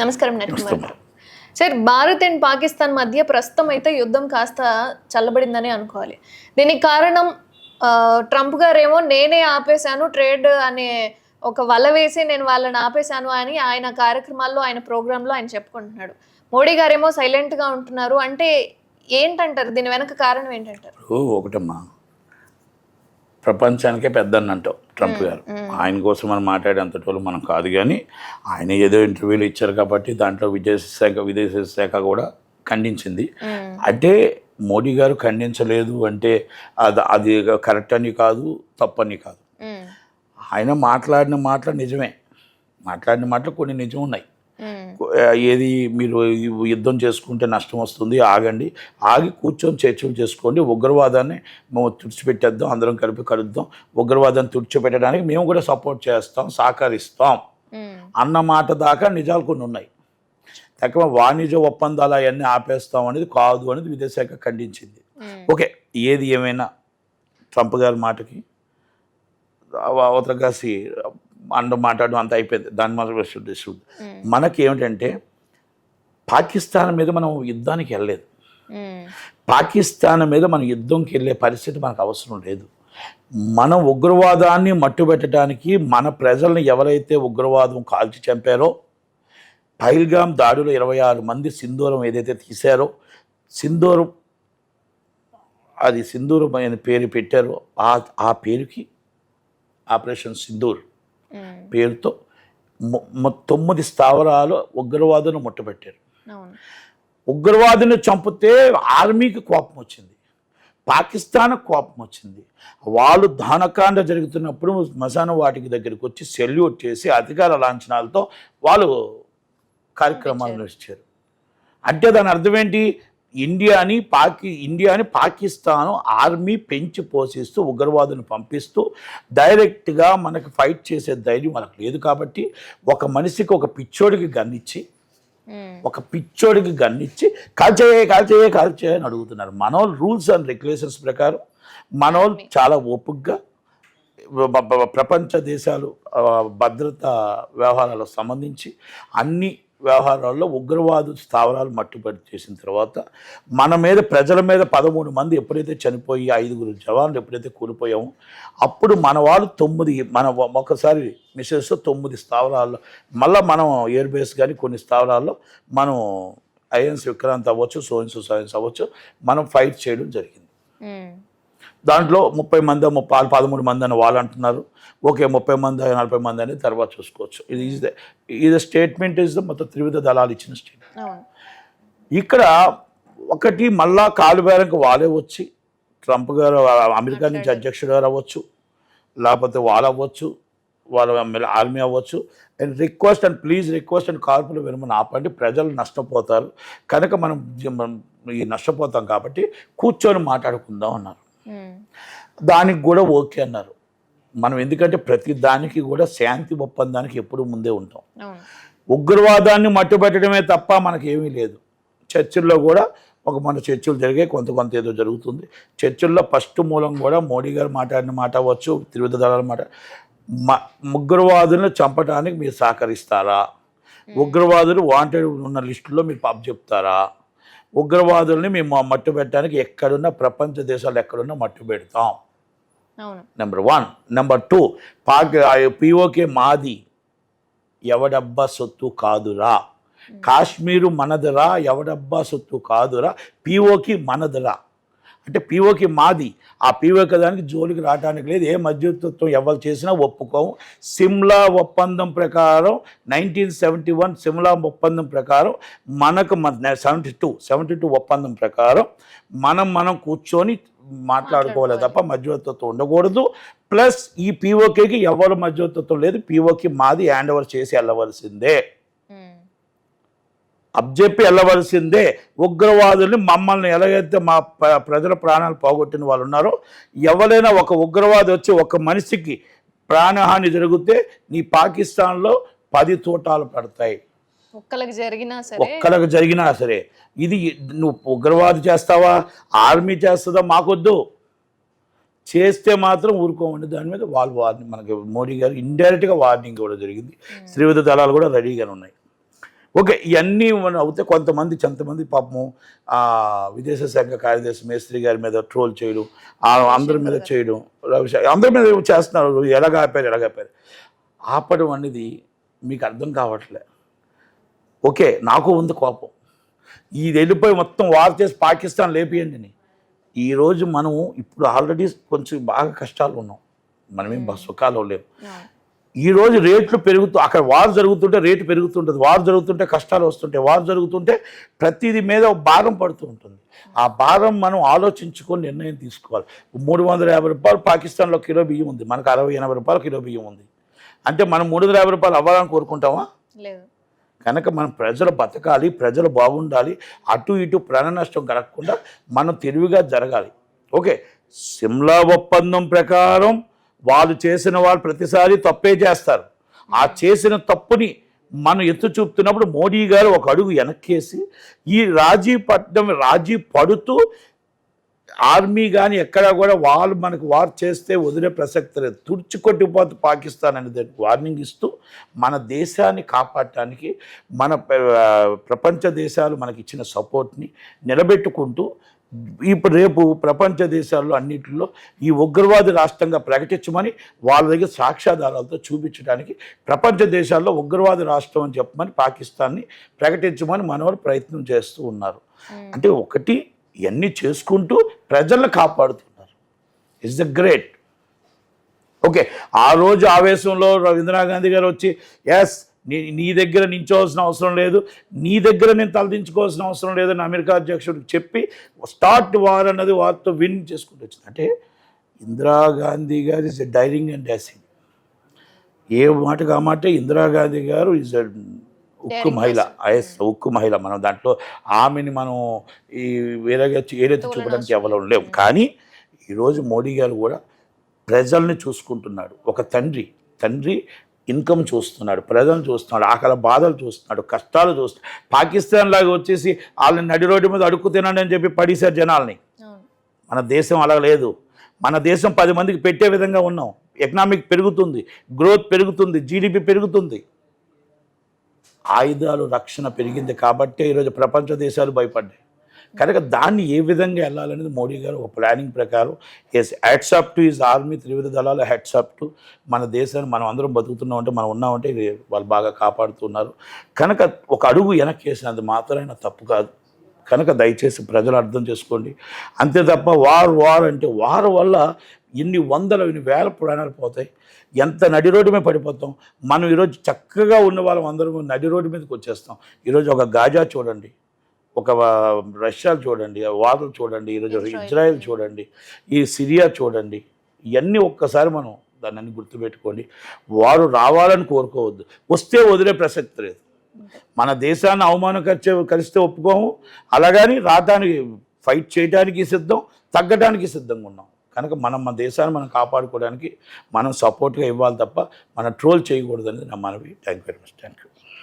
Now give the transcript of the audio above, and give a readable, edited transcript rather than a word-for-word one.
నమస్కారం నరసింహ గారు. Sir, Bharat and Pakistan మధ్య ప్రస్తుతం అయితే యుద్ధం కాస్త చల్లబడిందని అనుకోవాలి. దీనికి కారణం ట్రంప్ గారేమో నేనే ఆపేశాను ట్రేడ్ అనే ఒక వల వేసి నేను వాళ్ళని ఆపేశాను అని ఆయన కార్యక్రమాల్లో ఆయన ప్రోగ్రాంలో ఆయన చెప్పుకుంటున్నాడు. మోడీ గారేమో సైలెంట్గా ఉంటున్నారు. అంటే ఏంటంటారు, దీని వెనక కారణం ఏంటంటారు? ఒకటమ్మా, ప్రపంచానికే పెద్దన్న అంటావు ట్రంప్ గారు. ఆయన కోసం మనం మాట్లాడేంతటోళ్ళు మనం కాదు, కానీ ఆయన ఏదో ఇంటర్వ్యూలు ఇచ్చారు కాబట్టి దాంట్లో విదేశీ శాఖ కూడా ఖండించింది. అంటే మోడీ గారు ఖండించలేదు అంటే అది కరెక్ట్ అని కాదు, తప్పని కాదు. ఆయన మాట్లాడిన మాటలు నిజమే, మాట్లాడిన మాటలు కొన్ని నిజం ఉన్నాయి. ఏది మీరు యుద్ధం చేసుకుంటే నష్టం వస్తుంది, ఆగండి, ఆగి కూర్చొని చర్చలు చేసుకోండి, ఉగ్రవాదాన్ని మేము తుడిచిపెట్టేద్దాం, అందరం కలిపి కలుద్దాం, ఉగ్రవాదాన్ని తుడిచిపెట్టడానికి మేము కూడా సపోర్ట్ చేస్తాం, సహకరిస్తాం అన్న మాట దాకా నిజాలు కొన్ని ఉన్నాయి. తక్కువ వాణిజ్య ఒప్పందాలు అవన్నీ ఆపేస్తాం అనేది కాదు అనేది విదేశాఖ ఖండించింది. ఓకే, ఏది ఏమైనా ట్రంప్ గారి మాటకి అవతల కాసి మాట్లాడడం అంతా అయిపోయింది. దాని మాత్రం మనకి ఏమిటంటే పాకిస్తాన్ మీద మనం యుద్ధానికి వెళ్ళలేదు, పాకిస్తాన్ మీద మనం యుద్ధంకి వెళ్ళే పరిస్థితి మనకు అవసరం లేదు. మనం ఉగ్రవాదాన్ని మట్టుబెట్టడానికి మన ప్రజల్ని ఎవరైతే ఉగ్రవాదం కాల్చి చంపారో, పహల్గామ్ దాడిలో 26 మంది సింధూరం ఏదైతే తీశారో, సింధూరం అనే పేరు పెట్టారో ఆ పేరుకి ఆపరేషన్ సింధూర్ పేరుతో 9 స్థావరాలు ఉగ్రవాదులను ముట్టబెట్టారు. ఉగ్రవాదుని చంపితే ఆర్మీకి కోపం వచ్చింది, పాకిస్తాన్కి కోపం వచ్చింది. వాళ్ళు దహనకాండ జరుగుతున్నప్పుడు శ్మశాన వాటికి దగ్గరికి వచ్చి సెల్యూట్ చేసి అధికార లాంఛనాలతో వాళ్ళు కార్యక్రమాలు నిర్వహించారు. అంటే దాని అర్థం ఏంటి? ఇండియాని పాకిస్తాన్ ఆర్మీ పెంచి పోషిస్తూ ఉగ్రవాదులను పంపిస్తూ డైరెక్ట్గా మనకి ఫైట్ చేసే ధైర్యం మనకు లేదు. కాబట్టి ఒక మనిషికి ఒక పిచ్చోడికి గన్నిచ్చి కాల్చేయని అడుగుతున్నారు. మనోళ్ళు రూల్స్ అండ్ రెగ్యులేషన్స్ ప్రకారం మనోళ్ళు చాలా ఓపికగా ప్రపంచ దేశాలు భద్రతా వ్యవహారాలకు సంబంధించి అన్ని వ్యవహారాల్లో ఉగ్రవాదు స్థావరాలు మట్టుబడి చేసిన తర్వాత మన మీద ప్రజల మీద 13 మంది ఎప్పుడైతే చనిపోయి 5 జవాన్లు ఎప్పుడైతే కూలిపోయామో అప్పుడు మన వాళ్ళు 9 ఒకసారి మిసైల్స్ 9 స్థావరాల్లో మళ్ళీ మనం ఎయిర్ బేస్ కానీ కొన్ని స్థావరాల్లో మనం ఐఎన్స్ విక్రాంత్ అవ్వచ్చు, సోయిన్స్ సైన్స్ అవ్వచ్చు, మనం ఫైట్ చేయడం జరిగింది. దాంట్లో 30 మంది 13 మంది అని వాళ్ళు అంటున్నారు. ఓకే, 30 మంది 40 మంది అనేది తర్వాత చూసుకోవచ్చు. ఇది స్టేట్మెంట్ ఇస్ మొత్తం త్రివిధ దళాలు ఇచ్చిన స్టేట్మెంట్. ఇక్కడ ఒకటి మళ్ళా కాలుబేరంకి వాళ్ళే వచ్చి ట్రంప్ గారు అమెరికా నుంచి అధ్యక్షుడు గారు అవ్వచ్చు, లేకపోతే వాళ్ళు అవ్వచ్చు, వాళ్ళ ఆర్మీ అవ్వచ్చు, అండ్ రిక్వెస్ట్ అండ్ కాల్పులు విరమణ ఆపండి, ప్రజలు నష్టపోతారు కనుక మనం నష్టపోతాం కాబట్టి కూర్చొని మాట్లాడుకుందాం అన్నారు. దానికి కూడా ఓకే అన్నారు. మనం ఎందుకంటే ప్రతి దానికి కూడా శాంతి ఒప్పందానికి ఎప్పుడు ముందే ఉంటాం. ఉగ్రవాదాన్ని మట్టుబెట్టడమే తప్ప మనకేమీ లేదు. చర్చల్లో కూడా మన చర్చలు జరిగాయి, కొంత ఏదో జరుగుతుంది. చర్చల్లో ఫస్ట్ మూలం కూడా మోడీ గారు మాట్లాడిన మాట అవ్వచ్చు, త్రివిధ దళాల మాట, ఉగ్రవాదులను చంపడానికి మీరు సహకరిస్తారా, ఉగ్రవాదులు వాంటెడ్ ఉన్న లిస్టులో మీరు చెప్తారా, ఉగ్రవాదుల్ని మేము మట్టు పెట్టడానికి ఎక్కడున్నా ప్రపంచ దేశాలు ఎక్కడున్నా మట్టు పెడతాం. నెంబర్ 1. నెంబర్ 2, పిఓకే మాది, ఎవడబ్బా సొత్తు కాదురా, కాశ్మీరు మనదరా, ఎవడబ్బా సొత్తు కాదురా, పిఓకి మనదరా. అంటే పిఓకి మాది, ఆ పిఓకి దానికి జోలికి రావడానికి లేదు. ఏ మధ్యవర్తిత్వం ఎవరు చేసినా ఒప్పుకోము. సిమ్లా ఒప్పందం ప్రకారం 1971 సిమ్లా ఒప్పందం ప్రకారం మనకు 72 ఒప్పందం ప్రకారం మనం కూర్చొని మాట్లాడుకోవాలి తప్ప మధ్యవర్తిత్వం ఉండకూడదు. ప్లస్ ఈ పిఓకేకి ఎవరు మధ్యవర్తిత్వం లేదు, పిఓకి మాది హ్యాండ్ ఓవర్ చేసి వెళ్ళవలసిందే, అబ్జెప్పి వెళ్ళవలసిందే. ఉగ్రవాదుల్ని మమ్మల్ని ఎలాగైతే మా ప్రజల ప్రాణాలు పోగొట్టిన వాళ్ళు ఉన్నారో, ఎవరైనా ఒక ఉగ్రవాది వచ్చి ఒక మనిషికి ప్రాణహాని జరిగితే నీ పాకిస్తాన్లో 10 తోటాలు పడతాయి. ఒక్కలకు జరిగినా సరే ఇది నువ్వు ఉగ్రవాది చేస్తావా, ఆర్మీ చేస్తుందా మాకొద్దు, చేస్తే మాత్రం ఊరుకోమండి. దాని మీద వాళ్ళు వార్నింగ్, మనకి మోడీ గారు ఇండైరెక్ట్గా వార్నింగ్ కూడా జరిగింది. త్రివిధ దళాలు కూడా రెడీగానే ఉన్నాయి. ఓకే, ఇవన్నీ మనం అవుతే కొంతమంది పాపము విదేశాంగ కార్యదర్శి మేస్త్రి గారి మీద ట్రోల్ చేయడం, అందరి మీద చేయడం, అందరి మీద చేస్తున్నారు, ఎలాగాపారు ఆపడం అనేది మీకు అర్థం కావట్లే. ఓకే, నాకు ఉంది కోపం, ఇది వెళ్ళిపోయి మొత్తం వార్ చేసి పాకిస్తాన్ లేపియండి అని. ఈరోజు మనము ఇప్పుడు ఆల్రెడీ కొంచెం బాగా కష్టాలు ఉన్నాం, మనమేం సుఖాలు లేవు. ఈరోజు రేట్లు అక్కడ వార్ జరుగుతుంటే రేటు పెరుగుతుంటుంది, వార్ జరుగుతుంటే కష్టాలు వస్తుంటాయి, వార్ జరుగుతుంటే ప్రతిదీ మీద భారం పడుతూ ఉంటుంది. ఆ భారం మనం ఆలోచించుకొని నిర్ణయం తీసుకోవాలి. 350 రూపాయలు పాకిస్తాన్లో కిలో బియ్యం ఉంది, మనకు 60-80 రూపాయలు కిలో బియ్యం ఉంది. అంటే మనం 350 రూపాయలు అవ్వాలని కోరుకుంటామా? లేదు. కనుక మనం ప్రజలు బతకాలి, ప్రజలు బాగుండాలి, అటు ఇటు ప్రాణ నష్టం కలగకుండా మనం తెలివిగా జరగాలి. ఓకే, సిమ్లా ఒప్పందం ప్రకారం వాళ్ళు ప్రతిసారి తప్పే చేస్తారు. ఆ చేసిన తప్పుని మనం ఎత్తు చూపుతున్నప్పుడు మోడీ గారు ఒక అడుగు వెనక్కేసి ఈ రాజీ పడుతూ ఆర్మీ కానీ ఎక్కడా కూడా వాళ్ళు మనకు వార్ చేస్తే వదిలే ప్రసక్తి లేదు, తుడిచికొట్టిపోతూ పాకిస్తాన్ అనేది వార్నింగ్ ఇస్తూ మన దేశాన్ని కాపాడటానికి మన ప్రపంచ దేశాలు మనకి ఇచ్చిన సపోర్ట్ని నిలబెట్టుకుంటూ ఇప్పుడు రేపు ప్రపంచ దేశాల్లో అన్నింటిలో ఈ ఉగ్రవాది రాష్ట్రంగా ప్రకటించమని వాళ్ళ దగ్గర సాక్ష్యాధారాలతో చూపించడానికి ప్రపంచ దేశాల్లో ఉగ్రవాది రాష్ట్రం అని చెప్పమని పాకిస్తాన్ని ప్రకటించమని మనవాళ్ళు ప్రయత్నం చేస్తూ ఉన్నారు. అంటే ఒకటి ఇవన్నీ చేసుకుంటూ ప్రజలను కాపాడుతున్నారు. It's the great. ఓకే, ఆ రోజు ఆవేశంలో ఇందిరాగాంధీ గారు వచ్చి నీ దగ్గర నించోవాల్సిన అవసరం లేదు, నీ దగ్గర నేను తలదించుకోవాల్సిన అవసరం లేదని అమెరికా అధ్యక్షుడికి చెప్పి స్టార్ట్ వార్ అన్నది వారితో విన్ చేసుకుంటూ వచ్చింది. అంటే ఇందిరాగాంధీ గారు ఈజ్ ఎ డైరింగ్ అండ్ డాసింగ్. ఏ మాటకు ఆ మాట ఇందిరాగాంధీ గారు ఈజ్ ఎ ఉక్కు మహిళ. మనం దాంట్లో ఆమెని మనం ఈ వేరేగా ఏదైతే చూపడానికి ఎవరు లేవు. కానీ ఈరోజు మోడీ గారు కూడా ప్రజల్ని చూసుకుంటున్నాడు. ఒక తండ్రి ఇన్కమ్ చూస్తున్నాడు, ప్రజలను చూస్తున్నాడు, ఆకలి బాధలు చూస్తున్నాడు, కష్టాలు చూస్తున్నాడు. పాకిస్తాన్ లాగా వచ్చేసి వాళ్ళని నడి రోడ్డు మీద అడుక్కు తినండి అని చెప్పి పడేశారు జనాల్ని. మన దేశం అలా లేదు. మన దేశం 10 మందికి పెట్టే విధంగా ఉన్నాం. ఎకనామిక్ పెరుగుతుంది, గ్రోత్ పెరుగుతుంది, జీడిపి పెరుగుతుంది, ఆయుధాలు రక్షణ పెరిగింది. కాబట్టే ఈరోజు ప్రపంచ దేశాలు భయపడ్డాయి. కనుక దాన్ని ఏ విధంగా వెళ్ళాలనేది మోడీ గారు ఒక ప్లానింగ్ ప్రకారం hats off to his army, త్రివిధ దళాలు హ్యాట్స్ ఆఫ్ టు మన దేశాన్ని మనం అందరం బతుకుతున్నామంటే మనం ఉన్నామంటే వాళ్ళు బాగా కాపాడుతున్నారు. కనుక ఒక అడుగు వెనక్కి వేసినది మాత్రమే తప్పు కాదు. కనుక దయచేసి ప్రజలు అర్థం చేసుకోండి. అంతే తప్ప వార్ అంటే వార్ వల్ల ఎన్ని వేల ప్రాణాలు పోతాయి, ఎంత నడి రోడ్డు మీద పడిపోతాం. మనం ఈరోజు చక్కగా ఉన్న వాళ్ళం అందరం నడి రోడ్డు మీదకి వచ్చేస్తాం. ఈరోజు ఒక గాజా చూడండి, ఒక రష్యా చూడండి, వార్లు చూడండి, ఈరోజు ఇజ్రాయెల్ చూడండి, ఈ సిరియా చూడండి. ఇవన్నీ ఒక్కసారి మనం దాన్ని గుర్తుపెట్టుకోండి. వారు రావాలని కోరుకోవద్దు, వస్తే వదిలే ప్రసక్తి లేదు. మన దేశాన్ని అవమానకరిస్తే ఒప్పుకోము, అలాగని రావడానికి ఫైట్ చేయడానికి సిద్ధం, తగ్గడానికి సిద్ధంగా ఉన్నాం. కనుక మన దేశాన్ని మనం కాపాడుకోవడానికి మనం సపోర్ట్గా ఇవ్వాలి తప్ప మనం ట్రోల్ చేయకూడదు అనేది నా మనవి. Thank you very much. Thank you.